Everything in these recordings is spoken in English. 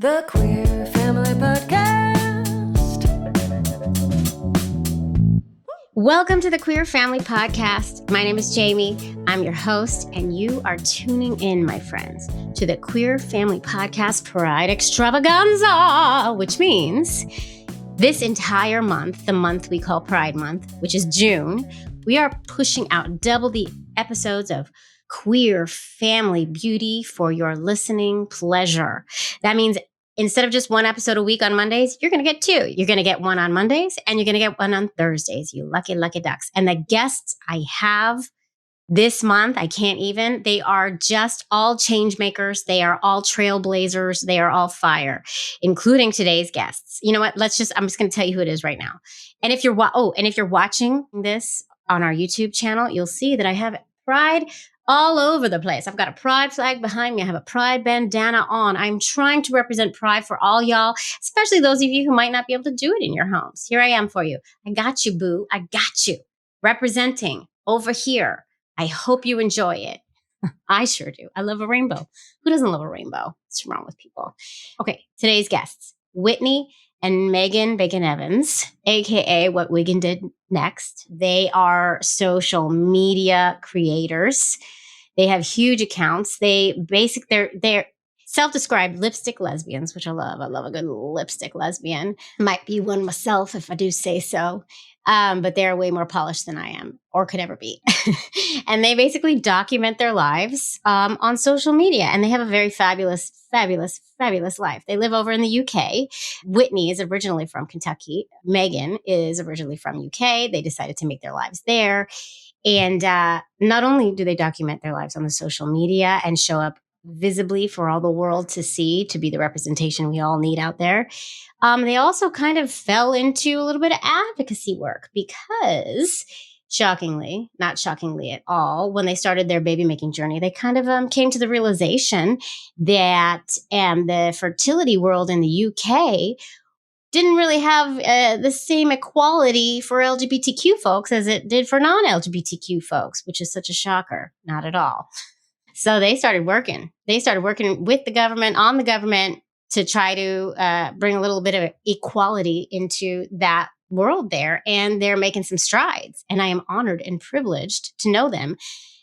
The Queer Family Podcast. Welcome to the Queer Family Podcast. My name is Jamie. I'm your host, and you are tuning in, my friends, to the Queer Family Podcast Pride Extravaganza, which means this entire month, the month we call Pride Month, which is June, we are pushing out double the episodes of queer family beauty for your listening pleasure. That means instead of just one episode a week on Mondays, you're going to get two. You're going to get one on Mondays and you're going to get one on Thursdays, you lucky, lucky ducks. And the guests I have this month, they are just all change makers. They are all trailblazers. They are all fire, including today's guests. You know what? I'm just going to tell you who it is right now. And if you're watching this on our YouTube channel, you'll see that I have Pride all over the place. I've got a Pride flag behind me. I have a Pride bandana on. I'm trying to represent Pride for all y'all, especially those of you who might not be able to do it in your homes. Here I am for you. I got you, boo. I got you. Representing over here. I hope you enjoy it. I sure do. I love a rainbow. Who doesn't love a rainbow? What's wrong with people? Okay, today's guests, Whitney and Megan Bacon Evans, aka What Wiggin Did Next. They are social media creators. They have huge accounts. They're self-described lipstick lesbians, which I love. I love a good lipstick lesbian. Might be one myself if I do say so. But they're way more polished than I am or could ever be. And they basically document their lives on social media. And they have a very fabulous, fabulous, fabulous life. They live over in the UK. Whitney is originally from Kentucky. Megan is originally from UK. They decided to make their lives there. And not only do they document their lives on the social media and show up visibly for all the world to see, to be the representation we all need out there, they also kind of fell into a little bit of advocacy work because, not shockingly at all, when they started their baby making journey, they kind of came to the realization that the fertility world in the UK didn't really have the same equality for LGBTQ folks as it did for non-LGBTQ folks, which is such a shocker. Not at all. So they started working. They started working with the government, on the government, to try to bring a little bit of equality into that world there. And they're making some strides. And I am honored and privileged to know them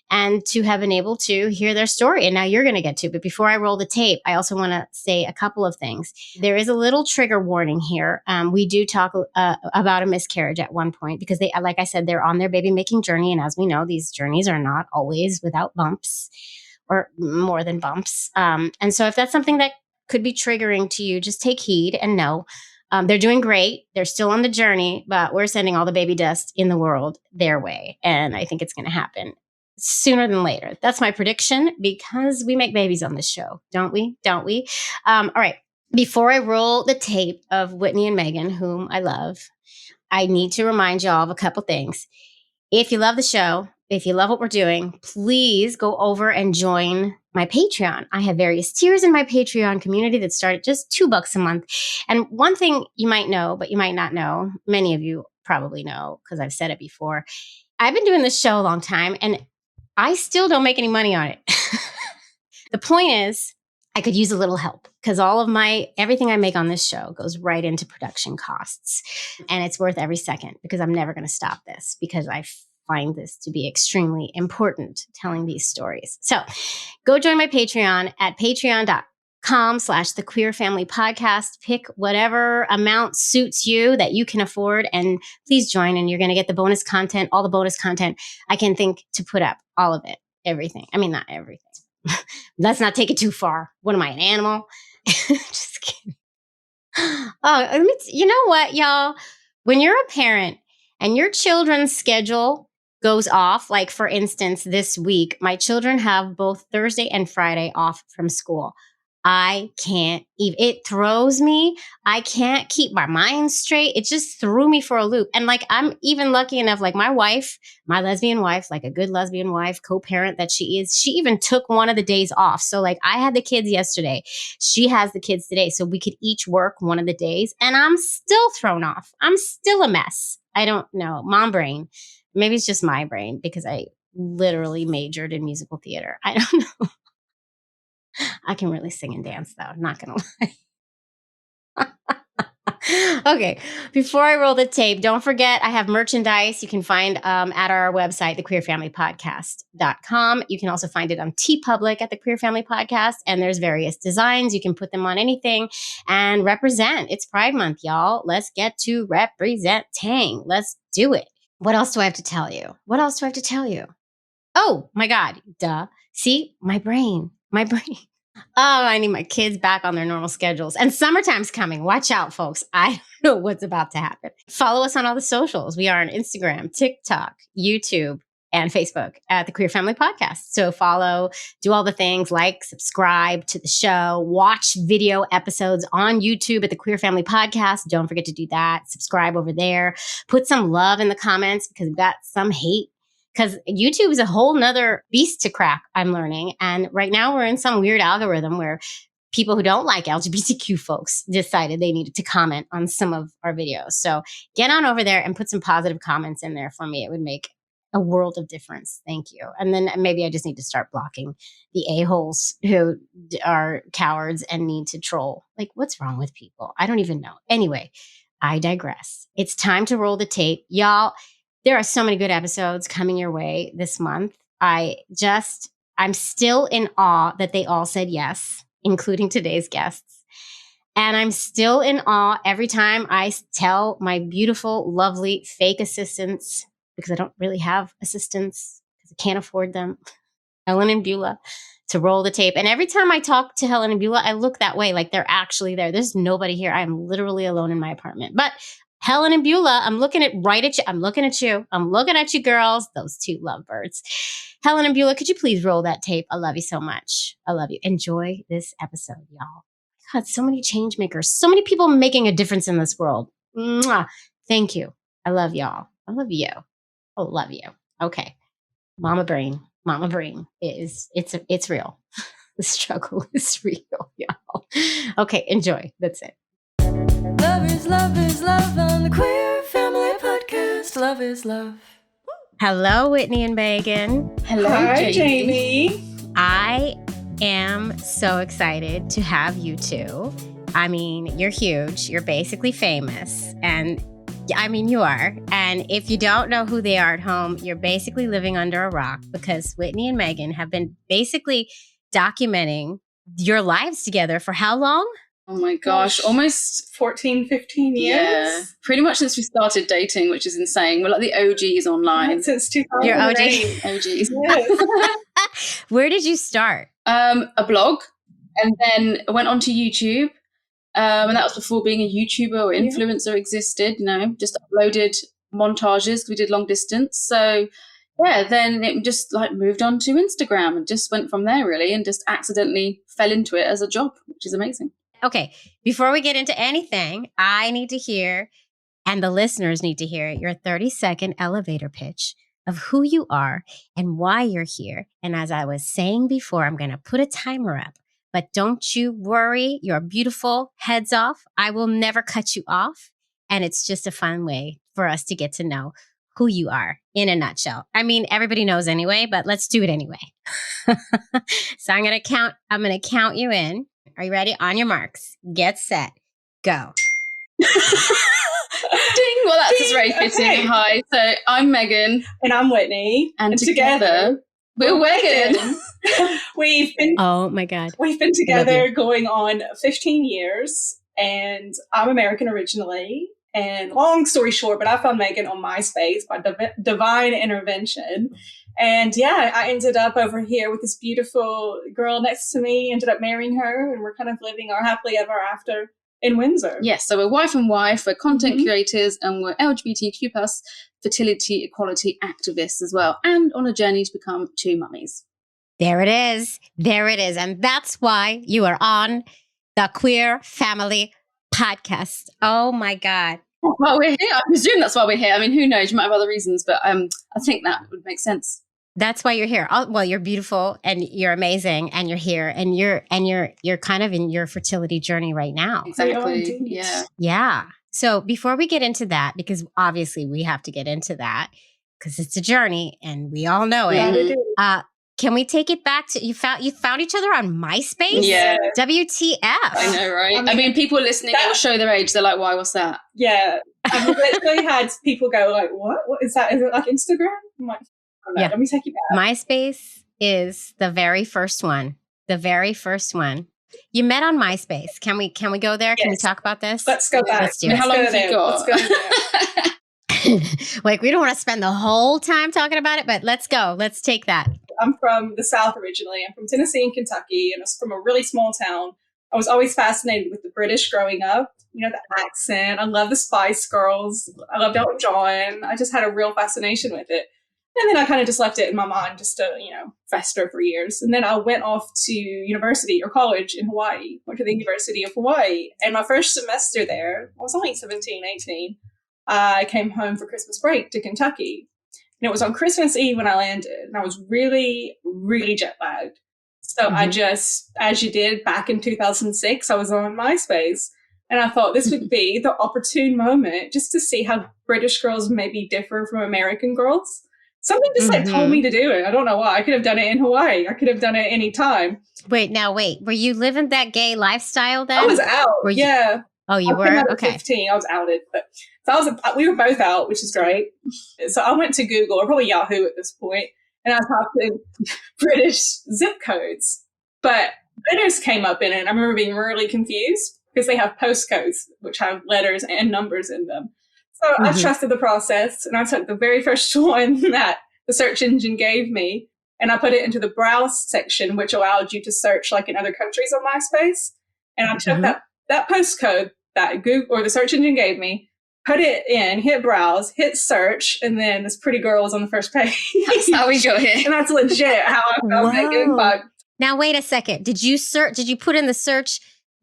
and to have been able to hear their story. And now you're going to get to. But before I roll the tape, I also want to say a couple of things. There is a little trigger warning here. We do talk about a miscarriage at one point because they, like I said, they're on their baby making journey. And as we know, these journeys are not always without bumps or more than bumps. And so if that's something that could be triggering to you, just take heed and know they're doing great. They're still on the journey, but we're sending all the baby dust in the world their way. And I think it's going to happen sooner than later. That's my prediction because we make babies on this show, don't we? Don't we? All right. Before I roll the tape of Whitney and Megan, whom I love, I need to remind y'all of a couple things. If you love the show, if you love what we're doing, please go over and join my Patreon. I have various tiers in my Patreon community that start at just $2 a month. And one thing you might know, but you might not know, many of you probably know because I've said it before, I've been doing this show a long time and I still don't make any money on it. The point is, I could use a little help because everything I make on this show goes right into production costs. And it's worth every second because I'm never going to stop this because I find this to be extremely important, telling these stories. So go join my Patreon at patreon.com/the Queer Family Podcast. Pick whatever amount suits you that you can afford. And please join and you're going to get the bonus content, all the bonus content I can think to put up, all of it, everything. I mean, not everything. Let's not take it too far. What am I, an animal? Just kidding. You know what, y'all? When you're a parent and your children's schedule goes off, like for instance, this week, my children have both Thursday and Friday off from school. I can't even, it throws me. I can't keep my mind straight. It just threw me for a loop. And like, I'm even lucky enough, like my wife, my lesbian wife, like a good lesbian wife, co-parent that she is, she even took one of the days off. So like I had the kids yesterday. She has the kids today. So we could each work one of the days and I'm still thrown off. I'm still a mess. I don't know. Mom brain. Maybe it's just my brain because I literally majored in musical theater. I don't know. I can really sing and dance, though. Not going to lie. Okay, before I roll the tape, don't forget I have merchandise you can find at our website, thequeerfamilypodcast.com. You can also find it on TeePublic at the Queer Family Podcast, and there's various designs. You can put them on anything and represent. It's Pride Month, y'all. Let's get to representing. Let's do it. What else do I have to tell you? Oh my God, duh. See, my brain. Oh, I need my kids back on their normal schedules. And summertime's coming. Watch out, folks. I don't know what's about to happen. Follow us on all the socials. We are on Instagram, TikTok, YouTube, and Facebook at the Queer Family Podcast. So follow, do all the things, like, subscribe to the show, watch video episodes on YouTube at the Queer Family Podcast. Don't forget to do that. Subscribe over there. Put some love in the comments because we've got some hate. Because YouTube is a whole nother beast to crack, I'm learning. And right now we're in some weird algorithm where people who don't like LGBTQ folks decided they needed to comment on some of our videos. So get on over there and put some positive comments in there for me. It would make a world of difference. Thank you. And then maybe I just need to start blocking the a-holes who are cowards and need to troll. Like, what's wrong with people? I don't even know. Anyway, I digress. It's time to roll the tape. Y'all, there are so many good episodes coming your way this month. I'm still in awe that they all said yes, including today's guests. And I'm still in awe every time I tell my beautiful, lovely fake assistants, because I don't really have assistants because I can't afford them, Helen and Beulah, to roll the tape. And every time I talk to Helen and Beulah, I look that way, like they're actually there. There's nobody here. I'm literally alone in my apartment. But Helen and Beulah, I'm looking at you. I'm looking at you, girls, those two lovebirds. Helen and Beulah, could you please roll that tape? I love you so much. I love you. Enjoy this episode, y'all. God, so many change makers, so many people making a difference in this world. Mwah. Thank you. I love y'all. I love you. I love you. Okay. Mama brain it's real. The struggle is real, y'all. Okay. Enjoy. That's it. Love is love on the Queer Family Podcast. Love is love. Hello, Whitney and Megan. Hello, Hi, Jamie. I am so excited to have you two. I mean, you're huge. You're basically famous. And I mean, you are. And if you don't know who they are at home, you're basically living under a rock because Whitney and Megan have been basically documenting your lives together for how long? Oh my gosh, almost 14, 15 years. Yeah, pretty much since we started dating, which is insane. We're like the OGs online. Since 2008. You're OG. OGs. Yes. Where did you start? A blog, and then I went onto YouTube, and that was before being a YouTuber or influencer existed. Just uploaded montages. We did long distance, so yeah. Then it just like moved on to Instagram and just went from there really, and just accidentally fell into it as a job, which is amazing. Okay, before we get into anything, I need to hear, and the listeners need to hear, your 30-second elevator pitch of who you are and why you're here. And as I was saying before, I'm going to put a timer up, but don't you worry. You're beautiful. Heads off. I will never cut you off. And it's just a fun way for us to get to know who you are in a nutshell. I mean, everybody knows anyway, but let's do it anyway. So I'm going to count you in. Are you ready? On your marks, get set, go. Ding! Well, that's just very fitting. Okay. Hi, so I'm Megan. And I'm Whitney. And together we're Megan. We've been Oh my God. together going on 15 years, and I'm American originally. And long story short, but I found Megan on MySpace by divine intervention. And yeah, I ended up over here with this beautiful girl next to me, ended up marrying her, and we're kind of living our happily ever after in Windsor. Yes, so we're wife and wife, we're content creators, and we're LGBTQ plus fertility, equality activists as well, and on a journey to become two mummies. There it is. And that's why you are on the Queer Family Podcast. Oh my God. Well, we're here. I presume that's why we're here. I mean, who knows? You might have other reasons, but I think that would make sense. That's why you're here. Well, you're beautiful and you're amazing and you're here and you're kind of in your fertility journey right now. Exactly. Yeah. Yeah. So before we get into that, because obviously we have to get into that because it's a journey and we all know it. Yeah, Can we take it back to you found each other on MySpace? Yeah. WTF. I know, right? I mean people listening, it will show their age. They're like, why, what's that? Yeah. I've literally had people go like, what is that? Is it like Instagram? I'm like, oh, no, let me take you back. MySpace is the very first one. The very first one. You met on MySpace. Can we go there? Can we talk about this? Let's go back. Let's do it. How long have you got? Let's go there. Like, we don't want to spend the whole time talking about it, but let's go. Let's take that. I'm from the South originally. I'm from Tennessee and Kentucky, and I was from a really small town. I was always fascinated with the British growing up. You know, the accent. I love the Spice Girls. I loved Elton John. I just had a real fascination with it. And then I kind of just left it in my mind just to, fester for years. And then I went off to university or college in Hawaii, went to the University of Hawaii. And my first semester there, I was only 17, 18. I came home for Christmas break to Kentucky. And it was on Christmas Eve when I landed. And I was really, really jet lagged. So I just, as you did back in 2006, I was on MySpace. And I thought this would be the opportune moment just to see how British girls maybe differ from American girls. Something just told me to do it. I don't know why. I could have done it in Hawaii. I could have done it any time. Wait. Were you living that gay lifestyle then? I was out. Yeah. Oh, you were? Okay. 15. I was outed. But so we were both out, which is great. So I went to Google, or probably Yahoo at this point, and I typed in British zip codes. But letters came up in it. I remember being really confused because they have postcodes, which have letters and numbers in them. So I trusted the process, and I took the very first one that the search engine gave me, and I put it into the browse section, which allowed you to search like in other countries on MySpace. And I took that postcode that Google or the search engine gave me, put it in, hit browse, hit search, and then this pretty girl was on the first page. That's how we got here. And that's legit how I found Megan. But now, wait a second. Did you put in the search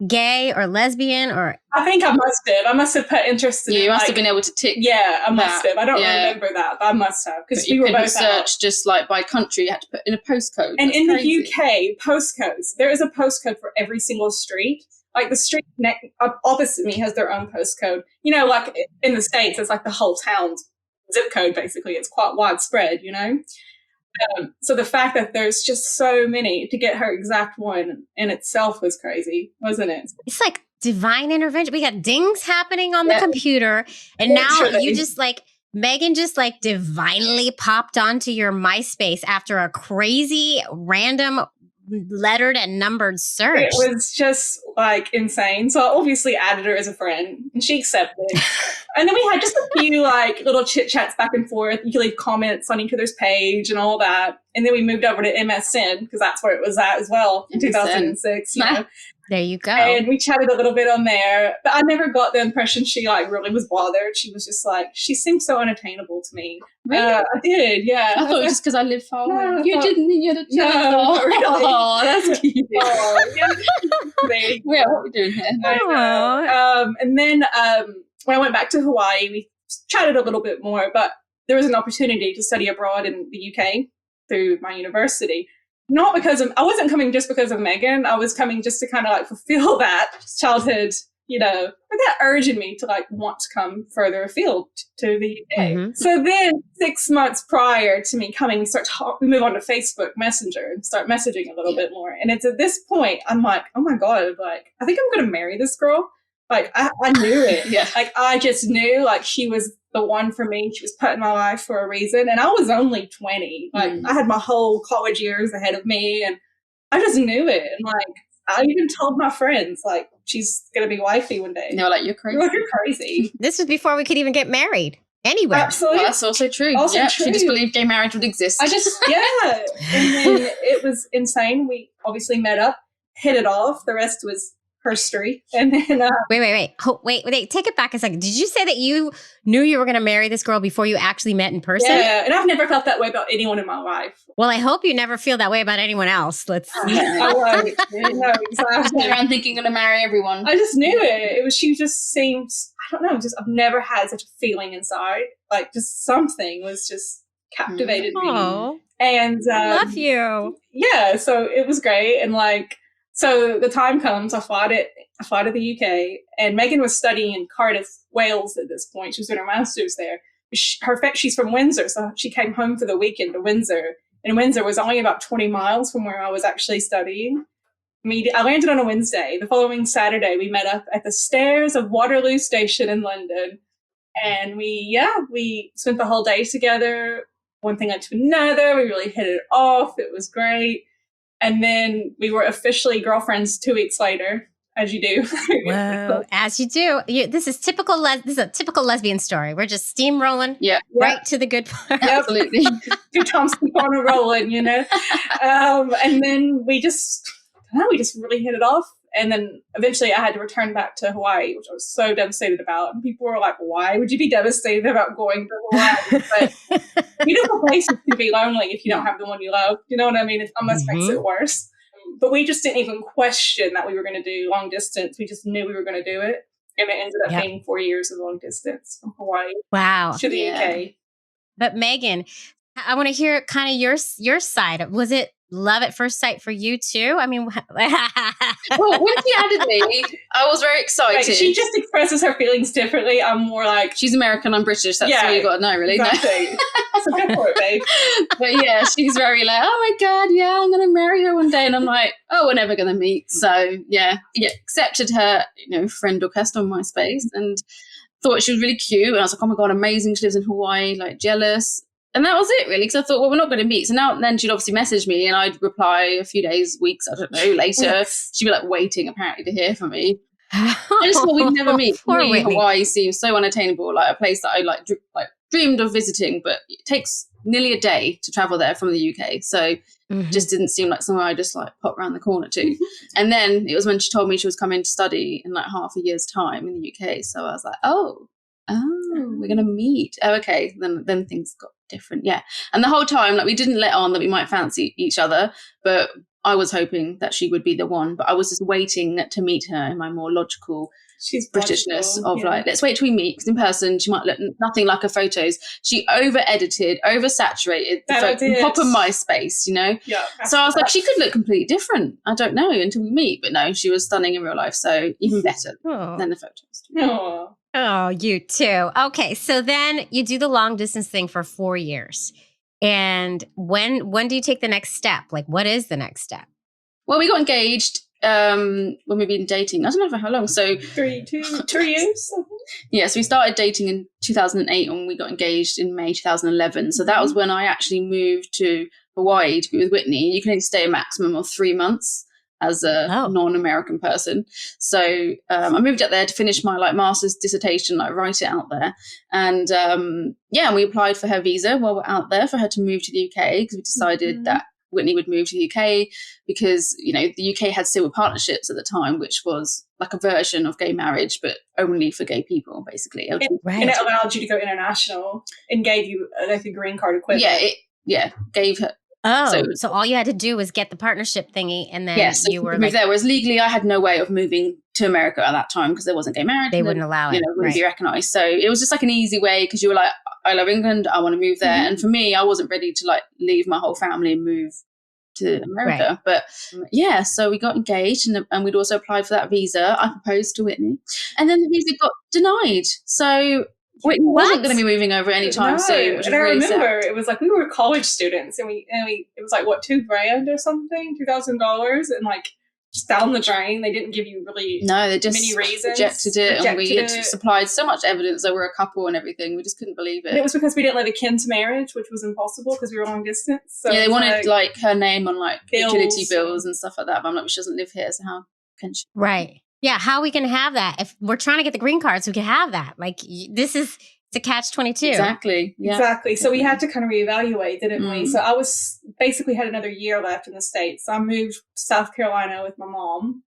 gay or lesbian or? I think I must have. I must have put interested. You must have been able to tick. Yeah, I must have. I don't remember that, but I must have because we were both search just like by country. You had to put in a postcode. And in the UK, postcodes. There is a postcode for every single street. Like the street opposite me has their own postcode. You know, like in the States, it's like the whole town's zip code. Basically, it's quite widespread. So the fact that there's just so many to get her exact one in itself was crazy, wasn't it? It's like divine intervention. We got dings happening on the computer. And now you just like, Megan just like divinely popped onto your MySpace after a crazy random lettered and numbered search. It was just like insane. So I obviously added her as a friend and she accepted. And then we had just a few like little chit chats back and forth. You could leave comments on each other's page and all that. And then we moved over to MSN because that's where it was at as well in 2006. There you go. And we chatted a little bit on there, but I never got the impression she like really was bothered. She was just like, she seemed so unattainable to me. Really? I did, yeah. I thought it was just because I lived far away. No, You didn't. You had a chat. No, really. Oh, that's cute. Oh, yeah. Yeah, what are we doing here? And then when I went back to Hawaii, we chatted a little bit more, but there was an opportunity to study abroad in the UK through my university. Not because I wasn't coming just because of Megan. I was coming just to kind of like fulfill that childhood, or that urge in me to like want to come further afield to the UK. So then 6 months prior to me coming, we move on to Facebook Messenger and start messaging a little bit more. And it's at this point, I'm like, oh my God, like, I think I'm going to marry this girl. Like, I knew it. Like, I just knew like she was the one for me. She was put in my life for a reason. And I was only 20. Like, I had my whole college years ahead of me. And I just knew it. And like, I even told my friends, like, she's going to be wifey one day. And they were like, you're crazy. You're crazy. This was before we could even get married anywhere. Absolutely. Well, that's also true. She just believed gay marriage would exist. And then it was insane. We obviously met up, hit it off. The rest was history. And then wait, take it back a second. Did you say that you knew you were going to marry this girl before you actually met in person? Yeah, and I've never felt that way about anyone in my life. Well, I hope you never feel that way about anyone else. Let's I won't. No, exactly. Around thinking you're going to marry everyone. I just knew it. She just seemed, I don't know, I've never had such a feeling inside. Like just something was just captivated me. And I love you. Yeah, so it was great. And like, so the time comes, I fly to the UK, and Megan was studying in Cardiff, Wales at this point. She was doing her master's there. She's from Windsor, so she came home for the weekend to Windsor in Windsor was only about 20 miles from where I was actually studying. I landed on a Wednesday. The following Saturday, we met up at the stairs of Waterloo Station in London. And we spent the whole day together. One thing led to another. We really hit it off. It was great. And then we were officially girlfriends 2 weeks later, as you do. Whoa, as you do. This is this is a typical lesbian story. We're just steamrolling right to the good part. Absolutely. 2 Thompson corner rolling, you know. And then we just really hit it off. And then eventually I had to return back to Hawaii, which I was so devastated about. And people were like, why would you be devastated about going to Hawaii? But beautiful places can be lonely if you don't have the one you love. You know what I mean? It almost makes it worse. But we just didn't even question that we were going to do long distance. We just knew we were going to do it. And it ended up being 4 years of long distance from Hawaii to the UK. But Megan, I want to hear kind of your side. Was it love at first sight for you too? I mean, well, when she added me, I was very excited. Right, she just expresses her feelings differently. I'm more like, she's American, I'm British. That's all you got to know, really. Exactly. So go for it, babe. But yeah, she's very like, oh my God, yeah, I'm going to marry her one day. And I'm like, oh, we're never going to meet. So yeah, accepted her, friend request on MySpace and thought she was really cute. And I was like, oh my God, amazing. She lives in Hawaii, like jealous. And that was it, really, because I thought, well, we're not going to meet. So now and then she'd obviously message me and I'd reply a few days, weeks, I don't know, later. She'd be like waiting, apparently, to hear from me. I just thought we'd never meet. For me, Hawaii seems so unattainable, like a place that I dreamed of visiting, but it takes nearly a day to travel there from the UK. So it just didn't seem like somewhere I just pop around the corner to. And then it was when she told me she was coming to study in half a year's time in the UK. So I was like, oh, we're going to meet. Oh, okay. Then things got different. Yeah. And the whole time, we didn't let on that we might fancy each other, but I was hoping that she would be the one, but I was just waiting to meet her in my more logical Britishness of let's wait till we meet, because in person she might look nothing like her photos. She over-edited, over-saturated the proper MySpace, Yeah. So I was like, she could look completely different. I don't know until we meet, but no, she was stunning in real life, so even better than the photos. Oh, you too. Okay, so then you do the long distance thing for 4 years. And when do you take the next step? What is the next step? Well, we got engaged when we've been dating. I don't know for how long. So 2 years. Yeah, so we started dating in 2008 and we got engaged in May 2011. So that was when I actually moved to Hawaii to be with Whitney. You can only stay a maximum of 3 months as a non-American person. So I moved up there to finish my master's dissertation, write it out there. And and we applied for her visa while we're out there for her to move to the UK, because we decided that Whitney would move to the UK because, the UK had civil partnerships at the time, which was like a version of gay marriage, but only for gay people, basically. And it allowed you to go international and gave you a green card equivalent. Yeah, gave her. Oh, so all you had to do was get the partnership thingy, and then you were moved there. Whereas legally, I had no way of moving to America at that time because there wasn't gay marriage. They wouldn't allow it. Wouldn't be recognised. So it was just an easy way, because you were like, I love England, I want to move there. And for me, I wasn't ready to leave my whole family and move to America. But so we got engaged, and we'd also applied for that visa. I proposed to Whitney, and then the visa got denied. So Whitney wasn't going to be moving over anytime soon. And I remember it was we were college students, and we it was $2,000 or something, $2,000, and just down the drain. They didn't give you really they just many reasons. Rejected it, and we had supplied so much evidence that we're a couple and everything. We just couldn't believe it. And it was because we didn't live akin to marriage, which was impossible because we were long distance. So they wanted her name on utility bills and stuff like that. But I'm like, she doesn't live here, so how can she? Right. Yeah, how are we going to have that? If we're trying to get the green card so we can have that. It's a catch-22. Exactly. Yeah. Exactly. So we had to kind of reevaluate, didn't we? So I was basically had another year left in the States. So I moved to South Carolina with my mom.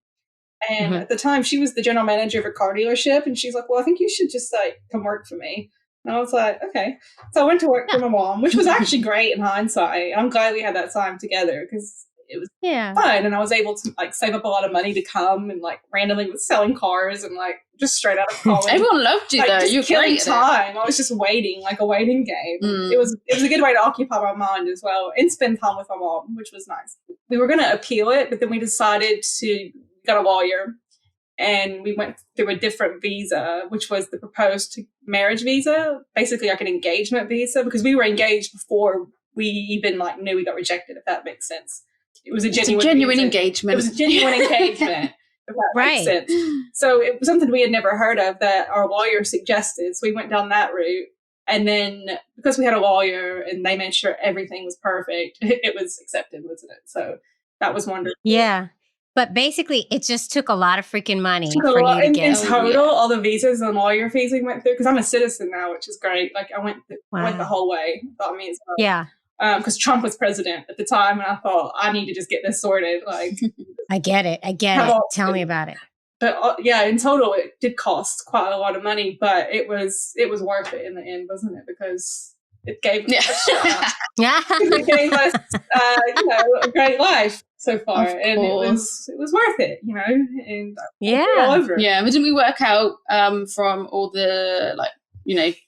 And at the time, she was the general manager of a car dealership. And she's like, well, I think you should just come work for me. And I was like, okay. So I went to work for my mom, which was actually great in hindsight. I'm glad we had that time together because it was fun, and I was able to save up a lot of money to come, and randomly was selling cars and just straight out of college. Everyone loved you though. Just you were killing time. I was just waiting, a waiting game. It was a good way to occupy my mind as well and spend time with my mom, which was nice. We were going to appeal it, but then we decided to get a lawyer, and we went through a different visa, which was the proposed marriage visa, basically an engagement visa, because we were engaged before we even like knew we got rejected, if that makes sense. It was a It's genuine engagement. It was a genuine engagement, if that Right. makes sense. So it was something we had never heard of that our lawyer suggested. So we went down that route. And then because we had a lawyer and they made sure everything was perfect, it was accepted, wasn't it? So that was wonderful. Yeah. But basically, it just took a lot of freaking money Took a for lot- you to in get. total, all the visas and lawyer fees we went through, because I'm a citizen now, which is great. Like I went the Wow. whole way. Thought me as well. Yeah, Because Trump was president at the time, and I thought I need to just get this sorted. Like, I get it. Have all- Tell me about it. but yeah, in total, it did cost quite a lot of money, but it was worth it in the end, wasn't it? Because it gave us a shot. It gave us, a great life so far, Of and course. it was worth it, and all Yeah. over. Yeah, but didn't we work out from all the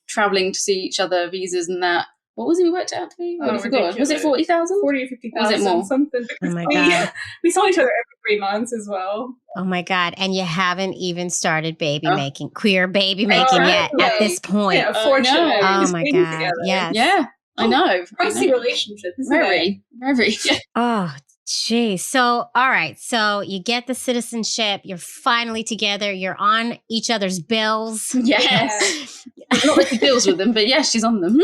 traveling to see each other, visas and that? What was it we worked out to be? Oh, I forgot. Was it ridiculous. 40,000? 40 or 50,000, Was it more? something. Oh my We- God. We saw each other every 3 months as well. Oh my God. And you haven't even started baby Oh. making, queer baby making yet no. at this point. Yeah, unfortunately. no. Oh just my being God. together. Yes. Yeah, I know. Pricey relationship, isn't it? Very. Yeah. Oh, geez. So, all right. So you get the citizenship. You're finally together. You're on each other's bills. Yes. Not that she deals with them, but yeah, she's on them.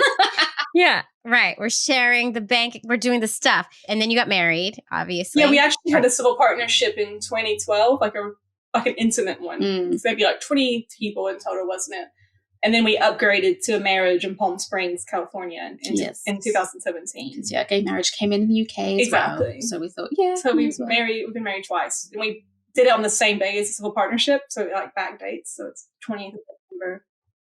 Yeah. Right. We're sharing the bank. We're doing the stuff. And then you got married, obviously. Yeah, we actually had a civil partnership in 2012, like an intimate one. Mm. So there'd be like 20 people in total, wasn't it? And then we upgraded to a marriage in Palm Springs, California in Yes. 2017. Yeah, gay marriage came in the UK as well. Exactly. So we thought, yeah. So we've might as well. been married twice. And we did it on the same day as a civil partnership, so like back dates. So it's 20th of September.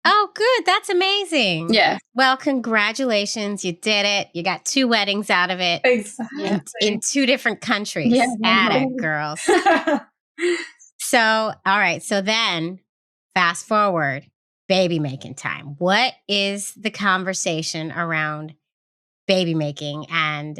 Oh, good. That's amazing. Yeah. Well, congratulations. You did it. You got 2 weddings out of it Exactly. in 2 different countries. Yeah. At it, girls. So, all right. So then fast forward, baby making time. What is the conversation around baby making and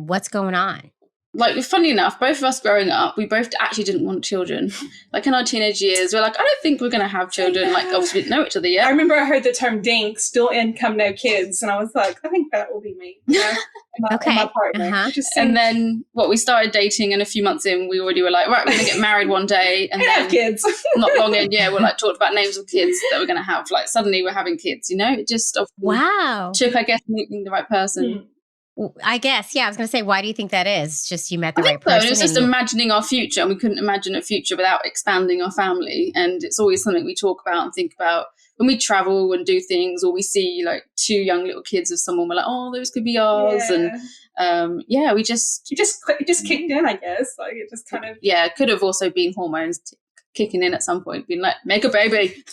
what's going on? Like, funny enough, both of us growing up, we both actually didn't want children. Like, in our teenage years, we're like, I don't think we're going to have children. Like, obviously, we didn't know each other I yet. remember I heard the term DINK, still income, no kids, and I was like, I think that will be me. You know? And Okay. my partner. Uh-huh. It just And seemed- then, we started dating, and a few months in, we already were like, right, we're going to get married one day. And I have then, kids. not long in, we're like, talked about names of kids that we're going to have. Like, suddenly we're having kids, It just Wow. took, I guess, meeting the right person. I guess. Yeah. I was going to say, why do you think that is? Just you met the I right think so. person. It was just and you- imagining our future, and we couldn't imagine a future without expanding our family. And it's always something we talk about and think about when we travel and do things, or we see like 2 young little kids of someone. We're like, oh, those could be ours. Yeah. And we just It just kicked in, I guess. Like it just kind of. it could have also been hormones kicking in at some point, being like, make a baby.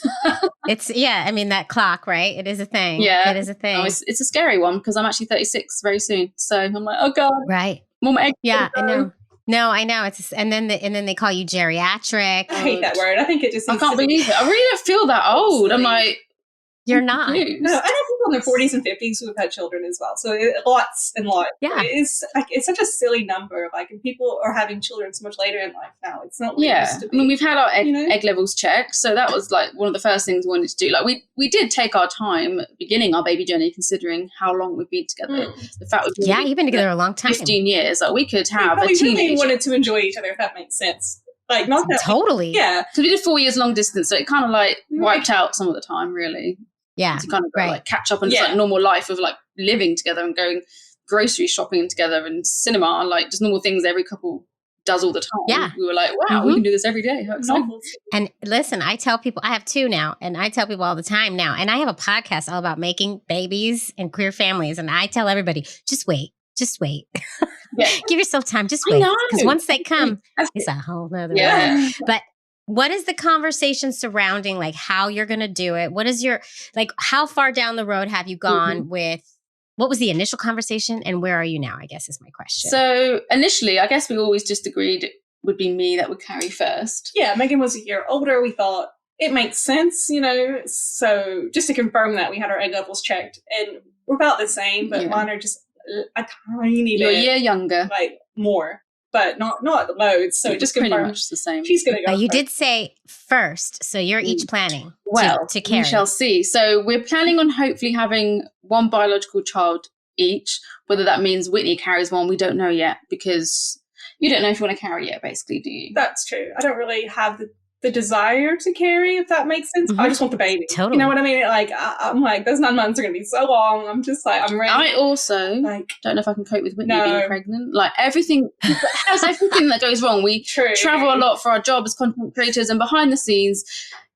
It's, I mean, that clock, right? It is a thing. Yeah. It is a thing. Oh, it's a scary one because I'm actually 36 very soon. So I'm like, oh God, Right. more eggs. Yeah, I know. No, I know. It's and then they call you geriatric. I hate that word. I think it just. I needs can't to be- believe it. I really don't feel that old. I'm like, You're not. confused. No, I know people in their 40s and 50s who have had children as well. So lots and lots. Yeah. It's such a silly number. Like, and people are having children so much later in life now. It's not what it Yeah, used to I be. mean, we've had our egg, You know? egg levels checked, so that was like one of the first things we wanted to do. Like, we did take our time beginning our baby journey, considering how long we've been together. The fact we've Yeah, been you've been together a long time. 15 years, like we could have But a we really teenager. wanted to enjoy each other, if that makes sense. Like, not that. Totally. Yeah. So we did 4 years long distance, so it kind of like We were wiped out some of the time, really, Yeah. to kind of right. like catch up on just Yeah. like normal life of like living together and going grocery shopping together and cinema, and like just normal things every couple does all the time. Yeah. We were like, wow, we can do this every day. How exciting. Novel. And listen, I tell people, I have 2 now, and I tell people all the time now, and I have a podcast all about making babies and queer families. And I tell everybody, just wait. Yeah. Give yourself time. Just I wait. know. Because once they come, That's it's a whole nother world. Yeah. But what is the conversation surrounding like how you're going to do it? What is your, like, how far down the road have you gone with, what was the initial conversation and where are you now, I guess is my question. So initially, I guess we always just agreed it would be me that would carry first. Yeah, Megan was a year older. We thought it makes sense, So just to confirm that, we had our egg levels checked, and we're about the same, but Yeah. mine are just a tiny You're a bit, year younger. like more, but not loads. So just pretty confirm much the same. she's gonna go. But you first. did say first, so you're each planning Well, to carry. we shall see. So we're planning on hopefully having one biological child each. Whether that means Whitney carries one, we don't know yet, because you don't know if you want to carry it, basically, do you? That's true. I don't really have the desire to carry, if that makes sense. I just want the baby. Totally. You know what I mean? Like, I'm like, those 9 months are going to be so long. I'm just like, I'm ready. I also like, don't know if I can cope with Whitney being pregnant. Like, everything, has everything that goes wrong. We travel a lot for our job as content creators, and behind the scenes,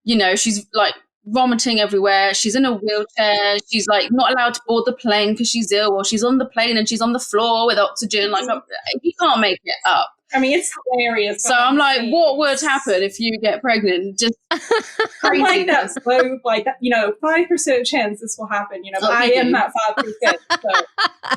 you know, she's like vomiting everywhere. She's in a wheelchair. She's like not allowed to board the plane because she's ill, or she's on the plane and she's on the floor with oxygen. Like, you can't make it up. I mean, it's hilarious. So I'm like, what would happen if you get pregnant? Just I'm like craziness. that slow, like, 5% chance this will happen. You know, but I am that 5%. So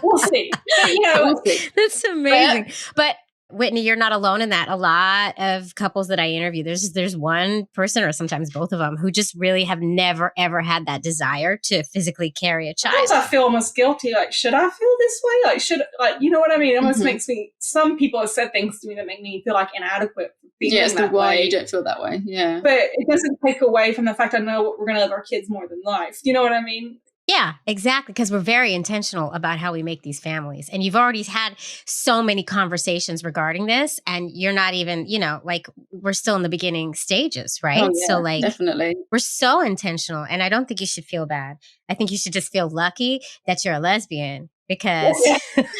we'll see. But, We'll see. That's amazing. But Whitney, you're not alone in that. A lot of couples that I interview, there's one person, or sometimes both of them, who just really have never, ever had that desire to physically carry a child. Sometimes I feel almost guilty. Like, should I feel this way? Like, you know what I mean? It almost makes me, some people have said things to me that make me feel like inadequate for feeling that why way. you don't feel that way. Yeah. But it doesn't take away from the fact I know we're going to love our kids more than life. You know what I mean? Yeah, exactly. Because we're very intentional about how we make these families. And you've already had so many conversations regarding this, and you're not even, like, we're still in the beginning stages, right? Oh, yeah, so like, definitely. We're so intentional. And I don't think you should feel bad. I think you should just feel lucky that you're a lesbian, because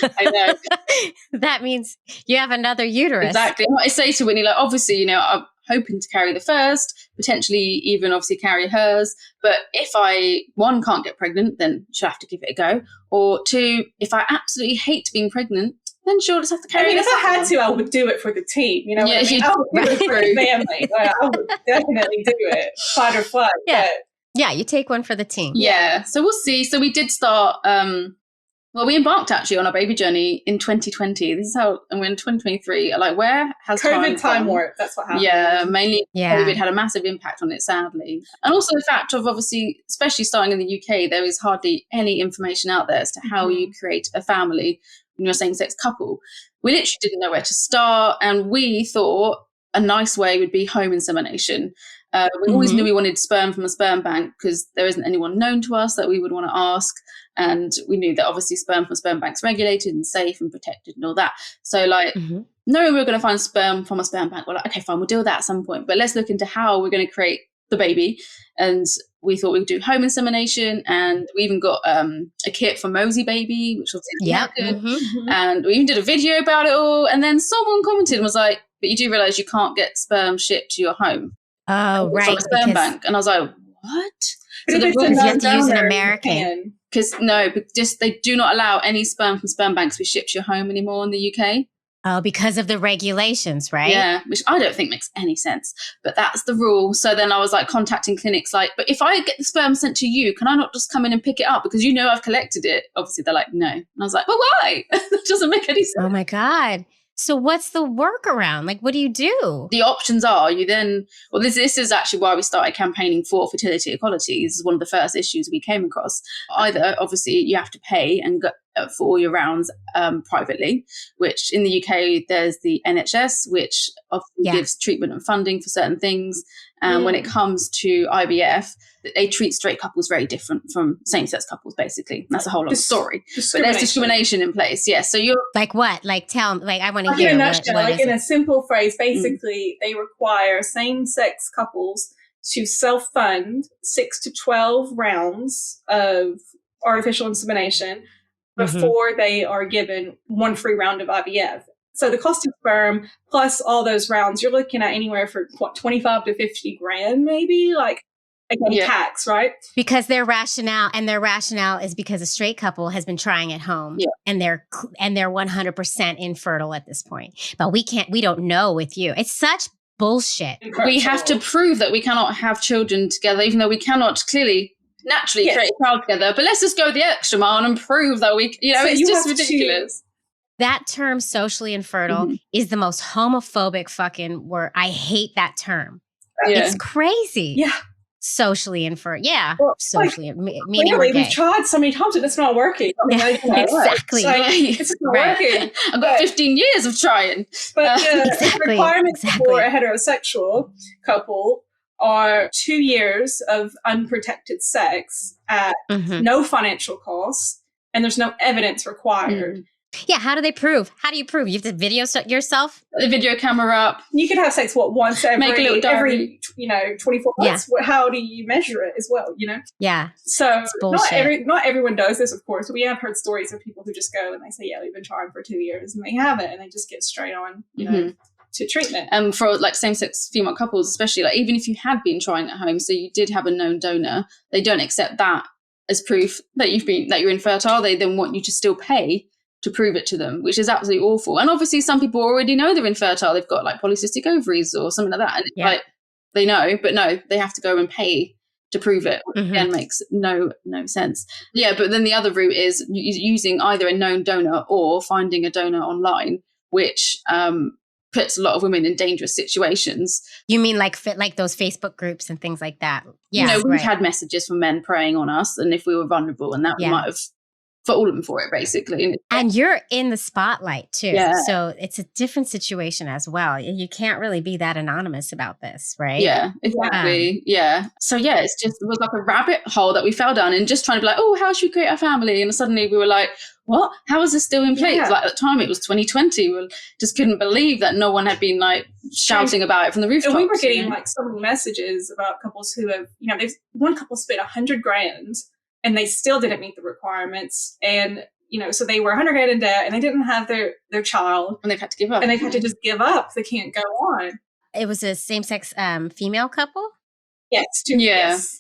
I know. that means you have another uterus. Exactly. What I say to Whitney, like, obviously, I'm hoping to carry the first, potentially even obviously carry hers. But if I, one, can't get pregnant, then she'll have to give it a go. Or two, if I absolutely hate being pregnant, then she'll just have to carry it. If I had to, I would do it for the team. You know what I mean? I would do it for the family. Like, I would definitely do it, fight or flight. Yeah. Yeah, you take one for the team. Yeah. So we'll see. So we did start... we embarked actually on our baby journey in 2020. This is how, and we're in 2023. Like, where has COVID time work? That's what happened. Yeah, mainly COVID had a massive impact on it, sadly. And also the fact of, obviously, especially starting in the UK, there is hardly any information out there as to how you create a family when you're a same-sex couple. We literally didn't know where to start, and we thought a nice way would be home insemination. We always knew we wanted sperm from a sperm bank, because there isn't anyone known to us that we would want to ask. And we knew that obviously sperm from a sperm bank's regulated and safe and protected and all that. So like, knowing we were going to find sperm from a sperm bank, we're like, okay, fine, we'll deal with that at some point. But let's look into how we're going to create the baby. And we thought we'd do home insemination. And we even got a kit for Mosey Baby, which was good. And we even did a video about it all. And then someone commented and was like, but you do realise you can't get sperm shipped to your home. Oh, right. From a sperm bank. And I was like, what? So the rules, you have to use an American. Because they do not allow any sperm from sperm banks to be shipped to your home anymore in the UK. Oh, because of the regulations, right? Yeah, which I don't think makes any sense. But that's the rule. So then I was like contacting clinics like, but if I get the sperm sent to you, can I not just come in and pick it up? Because I've collected it. Obviously, they're like, no. And I was like, but why? That doesn't make any sense. Oh, my God. So what's the workaround? Like, what do you do? The options are this is actually why we started campaigning for fertility equality. This is one of the first issues we came across. Either, obviously, you have to pay and go for all your rounds privately, which in the UK, there's the NHS, which often gives treatment and funding for certain things. And when it comes to IVF, they treat straight couples very different from same-sex couples, basically. That's a whole other story. But there's discrimination in place. Yeah. So you're... Like what? Like I want to hear. In a nutshell, like in a simple phrase, basically, they require same-sex couples to self-fund 6 to 12 rounds of artificial insemination before they are given one free round of IVF. So the cost of sperm plus all those rounds, you're looking at anywhere for 25 to 50 grand, maybe, like, again, tax, right? Because their rationale is because a straight couple has been trying at home and they're 100% infertile at this point. But we don't know with you. It's such bullshit. Incredible. We have to prove that we cannot have children together, even though we cannot clearly naturally create a child together. But let's just go the extra mile and prove that we, so it's just ridiculous. That term, socially infertile, is the most homophobic fucking word. I hate that term. It's crazy. Yeah. Socially infertile. Yeah. Well, socially. Meaning we're gay. We've tried so many times and it's not working. Exactly. It's not working. I've got 15 years of trying. But the requirements for a heterosexual couple are 2 years of unprotected sex at no financial cost. and there's no evidence required. Yeah, how do they prove? How do you prove? You have to video yourself? The video camera up. You could have sex once Make a little every 24 months. Yeah. How do you measure it as well? Yeah. So bullshit. not everyone does this, of course. We have heard stories of people who just go and they say, "Yeah, we've been trying for 2 years," and they haven't, and they just get straight on, to treatment. And for like same-sex female couples, especially, like even if you had been trying at home, so you did have a known donor, they don't accept that as proof that you're infertile. They then want you to still pay to prove it to them, which is absolutely awful. And obviously some people already know they're infertile. They've got like polycystic ovaries or something like that. And it's like, they know, but no, they have to go and pay to prove it, which again makes no sense. Yeah, but then the other route is using either a known donor or finding a donor online, which puts a lot of women in dangerous situations. You mean like those Facebook groups and things like that? Yeah, we've had messages from men preying on us, and if we were vulnerable, and that we might have fallen for it, basically. And you're in the spotlight too. Yeah. So it's a different situation as well. You can't really be that anonymous about this, right? Yeah, exactly. So it was like a rabbit hole that we fell down, and just trying to be like, oh, how should we create a family? And suddenly we were like, what? How is this still in place? Yeah. Like at the time it was 2020. We just couldn't believe that no one had been like shouting about it from the rooftops. And we were getting like so many messages about couples who have, one couple spent $100,000 and they still didn't meet the requirements. And, so they were $100,000 in debt and they didn't have their child. And they've had to give up. And they've had to just give up. They can't go on. It was a same-sex female couple? Yes. Yes.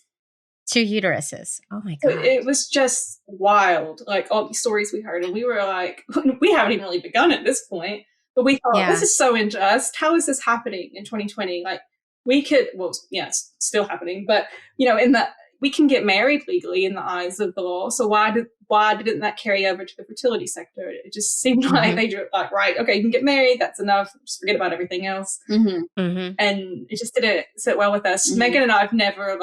2 uteruses. Oh my So God. it was just wild. Like all these stories we heard. And we were like, we haven't even really begun at this point. But we thought, this is so unjust. How is this happening in 2020? Like we could, it's still happening. But, we can get married legally in the eyes of the law. So why didn't that carry over to the fertility sector? It just seemed like they were like, right, okay, you can get married. That's enough. Just forget about everything else. And it just didn't sit well with us. Megan and I have never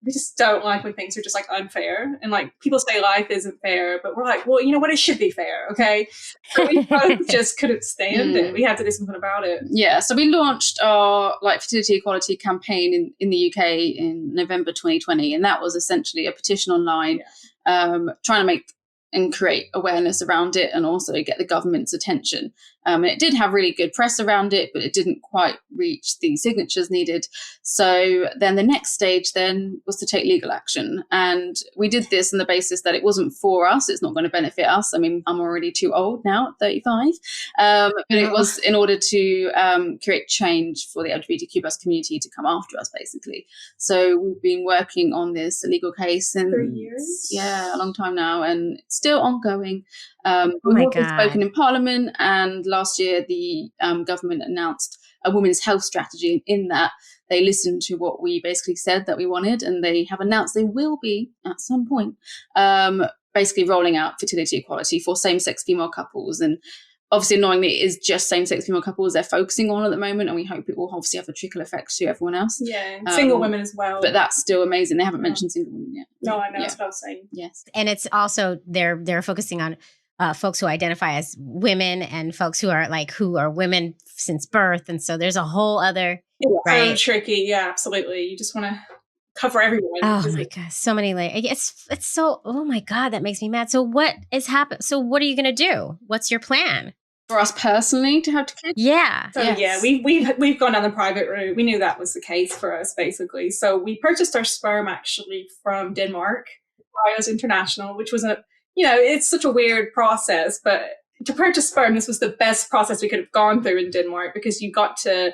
we just don't like when things are just like unfair. And like people say life isn't fair, but we're like, well, you know what? It should be fair. Okay. So we both just couldn't stand it. We had to do something about it. Yeah. So we launched our fertility equality campaign in the UK in November 2020. And that was essentially a petition online, trying to make and create awareness around it and also get the government's attention. And it did have really good press around it, but it didn't quite reach the signatures needed. So then the next stage then was to take legal action. And we did this on the basis that it wasn't for us. It's not going to benefit us. I mean, I'm already too old now, 35. But it was in order to create change for the LGBTQ plus community to come after us, basically. So we've been working on this legal case since 3 years. Yeah, a long time now. And it's still ongoing. We've also spoken in Parliament, and last year the government announced a women's health strategy. In that, they listened to what we basically said that we wanted, and they have announced they will be at some point basically rolling out fertility equality for same-sex female couples. And obviously, annoyingly, it is just same-sex female couples they're focusing on at the moment, and we hope it will obviously have a trickle effect to everyone else. Yeah, single women as well. But that's still amazing. They haven't mentioned single women yet. No, I know. That's what I was saying. Yes. And it's also, they're focusing on folks who identify as women and folks who are women since birth. And so there's a whole other, so tricky. Yeah, absolutely. You just want to cover everyone. Oh my God. So many layers. It's so, oh my God, that makes me mad. So what is happening? So what are you going to do? What's your plan? For us personally to have kids? Yeah. So we've gone down the private route. We knew that was the case for us, basically. So we purchased our sperm actually from Denmark, Bios International, which was it's such a weird process, but to purchase sperm, this was the best process we could have gone through in Denmark, because you got to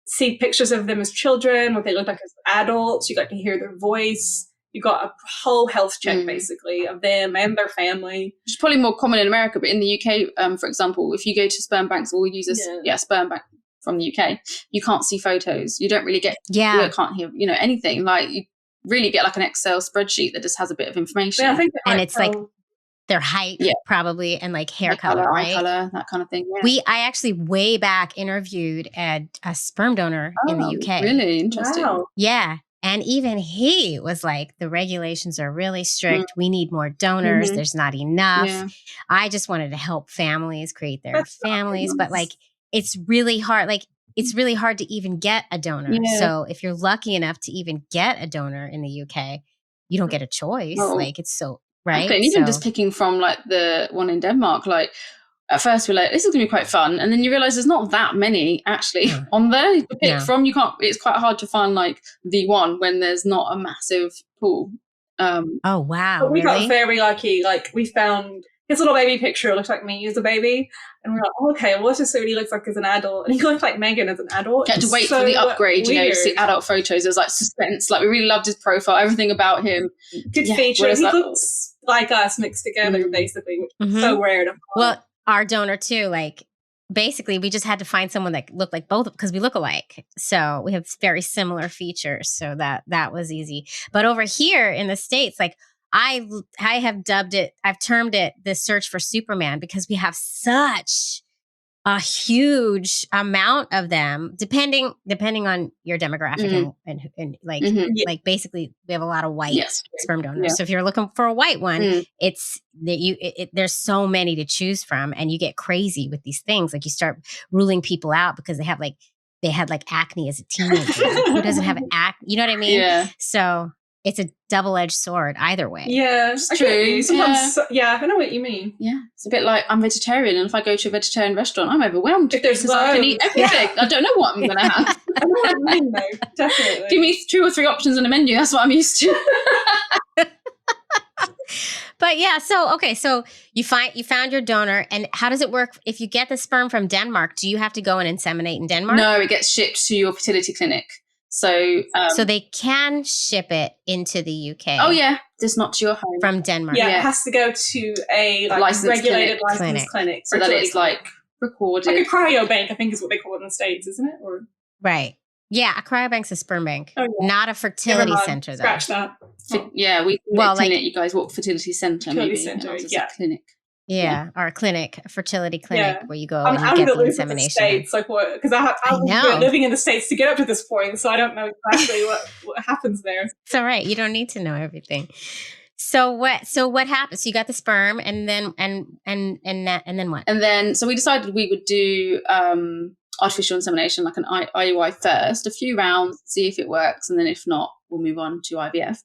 see pictures of them as children, what they looked like as adults. You got to hear their voice. You got a whole health check, basically, of them and their family. Which is probably more common in America, but in the UK, for example, if you go to sperm banks, or we use a sperm bank from the UK, you can't see photos. You don't really get, you can't hear, anything. Like you really get like an Excel spreadsheet that just has a bit of information. Yeah, I think it's like their height, probably, and like hair color, right? Eye color, that kind of thing. Yeah. I actually way back interviewed a sperm donor in the UK. Really interesting. Wow. Yeah. And even he was like, the regulations are really strict. We need more donors. There's not enough. Yeah. I just wanted to help families create their families. But like, it's really hard. Like, it's really hard to even get a donor. Yeah. So if you're lucky enough to even get a donor in the UK, you don't get a choice. Oh. Like, it's so right? Exactly. And even So- just picking from like the one in Denmark, like at first we're like, this is gonna be quite fun, and then you realize there's not that many actually on there to pick from. You can't, it's quite hard to find like the one when there's not a massive pool. Oh wow. But we really? got very lucky. Like we found his little baby picture looked like me as a baby, and we're like, oh, okay, well let's just see what he looks like as an adult. And he looked like Megan as an adult. You had to wait for the upgrade, you know, to see adult photos. There was like suspense. Like we really loved his profile, everything about him. Good feature. He looks like us mixed together, basically, which is so rare to find. Well, our donor too, like basically we just had to find someone that looked like both because we look alike. So we have very similar features. So that was easy. But over here in the States, like I have I've termed it the search for Superman because we have such a huge amount of them, depending on your demographic and like like basically we have a lot of white sperm donors. So if you're looking for a white one, it's that there's so many to choose from, and you get crazy with these things. Like you start ruling people out because they had like acne as a teenager. Like, who doesn't have acne? You know what I mean? Yeah. So it's a double-edged sword either way. Yeah, it's true. Sometimes, I know what you mean. Yeah, it's a bit like I'm vegetarian, and if I go to a vegetarian restaurant, I'm overwhelmed because I can eat everything. I don't know what I'm going to have. I know what you mean, though. Definitely. Give me 2 or 3 options on a menu. That's what I'm used to. But yeah, so you found your donor, and how does it work if you get the sperm from Denmark? Do you have to go and inseminate in Denmark? No, it gets shipped to your fertility clinic. So they can ship it into the UK. Oh yeah, just not to your home from Denmark. Yeah, it has to go to a regulated licensed clinic so that it's like recorded, like a cryobank. I think is what they call it in the States, isn't it? Or right. Yeah, a cryobank's a sperm bank, not a fertility center. Though. Scratch that. Yeah, we clinic. You guys walk fertility center, fertility maybe. Center, a clinic. Yeah, or a clinic, a fertility clinic where you go and you get the insemination. States, like what? Because I was living in the States to get up to this point, so I don't know exactly what happens there. It's all right. You don't need to know everything. So what happens? So you got the sperm, and then and then what? And then so we decided we would do artificial insemination, like an IUI first, a few rounds, see if it works, and then if not, we'll move on to IVF.